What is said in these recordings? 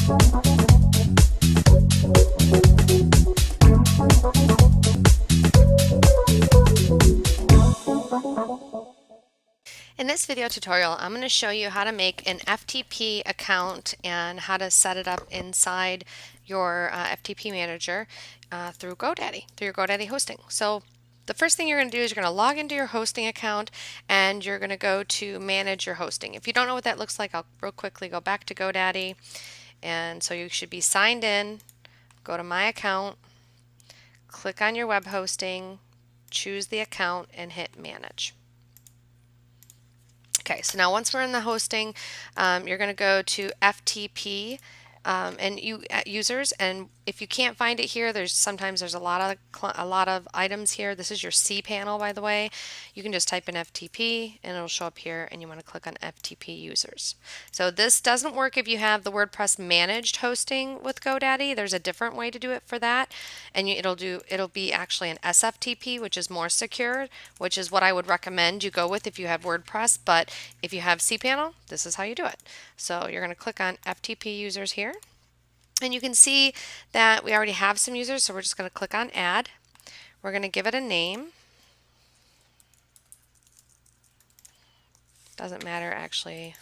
In this video tutorial, I'm going to show you how to make an FTP account and how to set it up inside your FTP manager through GoDaddy, through your GoDaddy hosting. So the first thing you're going to do is you're going to log into your hosting account and you're going to go to manage your hosting. If you don't know what that looks like, I'll real quickly go back to GoDaddy. And so you should be signed in, go to my account, click on your web hosting, choose the account and hit manage. Okay, so now once we're in the hosting, you're going to go to FTP users, and if you can't find it here, sometimes there's a lot of items here. This is your Cpanel, by the way. You can just type in FTP and it'll show up here, and you want to click on FTP users. So this doesn't work if you have the WordPress managed hosting with GoDaddy. There's a different way to do it for that, and it'll be actually an SFTP, which is more secure, which is what I would recommend you go with if you have WordPress. But if you have Cpanel, this is how you do it. So you're going to click on FTP users here. And you can see that we already have some users, so we're just going to click on add. We're going to give it a name. Doesn't matter actually.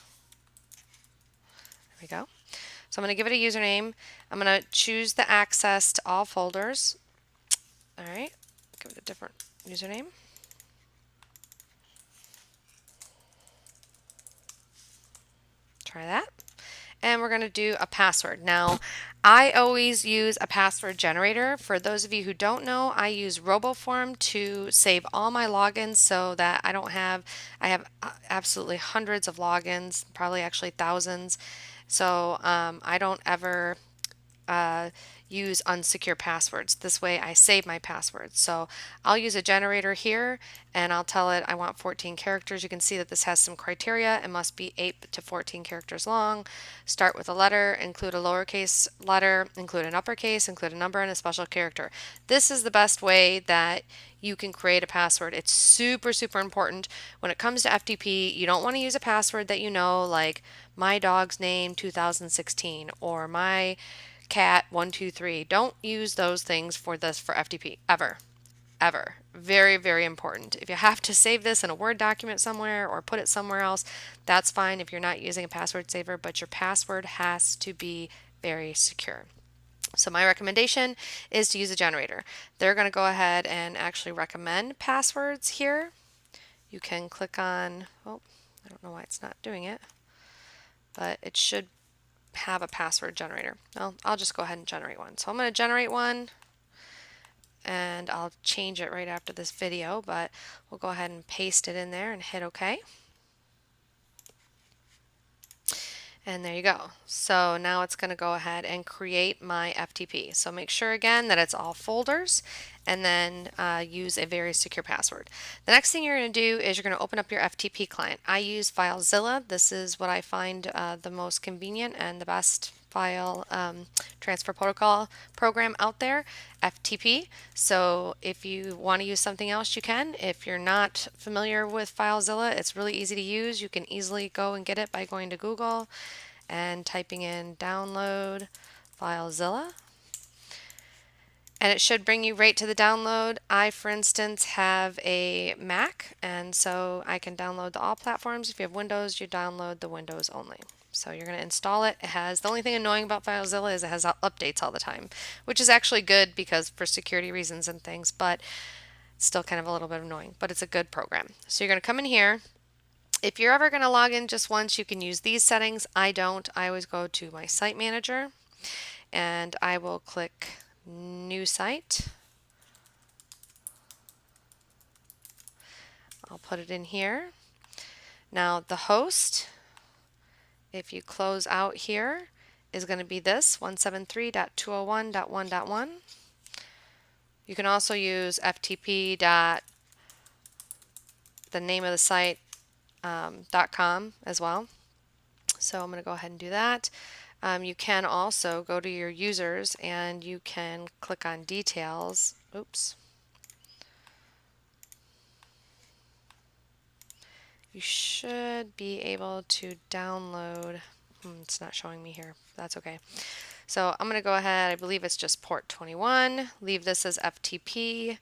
There we go. So I'm going to give it a username. I'm going to choose the access to all folders. All right, give it a different username. Try that. And we're going to do a password. Now, I always use a password generator. For those of you who don't know, I use RoboForm to save all my logins so that I have absolutely hundreds of logins, probably actually thousands. So I don't ever use unsecure passwords. This way I save my passwords. So I'll use a generator here and I'll tell it I want 14 characters. You can see that this has some criteria. It must be 8 to 14 characters long. Start with a letter, include a lowercase letter, include an uppercase, include a number and a special character. This is the best way that you can create a password. It's super, super important. When it comes to FTP, you don't want to use a password that you know, like my dog's name 2016 or my cat 123. Don't use those things for FTP ever. Ever. Very, very important. If you have to save this in a Word document somewhere or put it somewhere else, that's fine if you're not using a password saver, but your password has to be very secure. So my recommendation is to use a generator. They're going to go ahead and actually recommend passwords here. You can click on, oh, I don't know why it's not doing it, but it should have a password generator. Well, I'll just go ahead and generate one. So I'm going to generate one and I'll change it right after this video, but we'll go ahead and paste it in there and hit OK. And there you go. So now it's going to go ahead and create my FTP. So make sure again that it's all folders and then use a very secure password. The next thing you're going to do is you're going to open up your FTP client. I use FileZilla. This is what I find the most convenient and the best file transfer protocol program out there, FTP. So if you want to use something else, you can. If you're not familiar with FileZilla, it's really easy to use. You can easily go and get it by going to Google and typing in download FileZilla. And it should bring you right to the download. I, for instance, have a Mac, and so I can download the all platforms. If you have Windows, you download the Windows only. So you're going to install it. The only thing annoying about FileZilla is it has updates all the time, which is actually good because for security reasons and things, but it's still kind of a little bit annoying, but it's a good program. So you're going to come in here. If you're ever going to log in just once, you can use these settings. I don't. I always go to my site manager and I will click new site. I'll put it in here. Now the host, if you close out here, is going to be this 173.201.1.1. You can also use FTP. The name of the site .com as well. So I'm going to go ahead and do that. You can also go to your users and you can click on details. Oops. You should be able to download. It's not showing me here. That's okay. So I'm going to go ahead, I believe it's just port 21, leave this as FTP,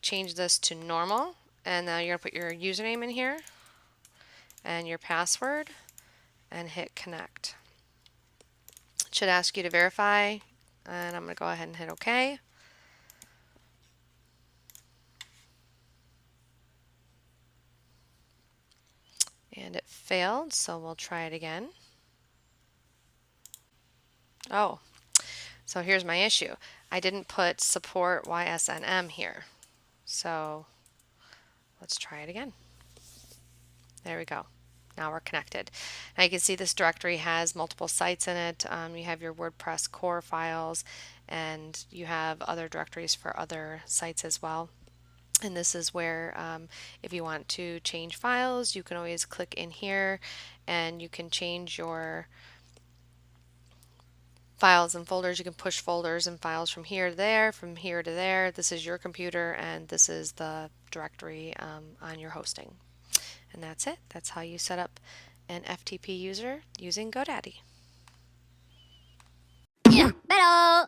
change this to normal, and now you're going to put your username in here and your password and hit connect. It should ask you to verify, and I'm going to go ahead and hit OK. And it failed, so we'll try it again. Oh, so here's my issue. I didn't put support YSNM here. So let's try it again. There we go. Now we're connected. Now you can see this directory has multiple sites in it. You have your WordPress core files, and you have other directories for other sites as well. And this is where if you want to change files, you can always click in here and you can change your files and folders. You can push folders and files from here to there, from here to there. This is your computer and this is the directory on your hosting. And that's it. That's how you set up an FTP user using Godaddy. Yeah, pero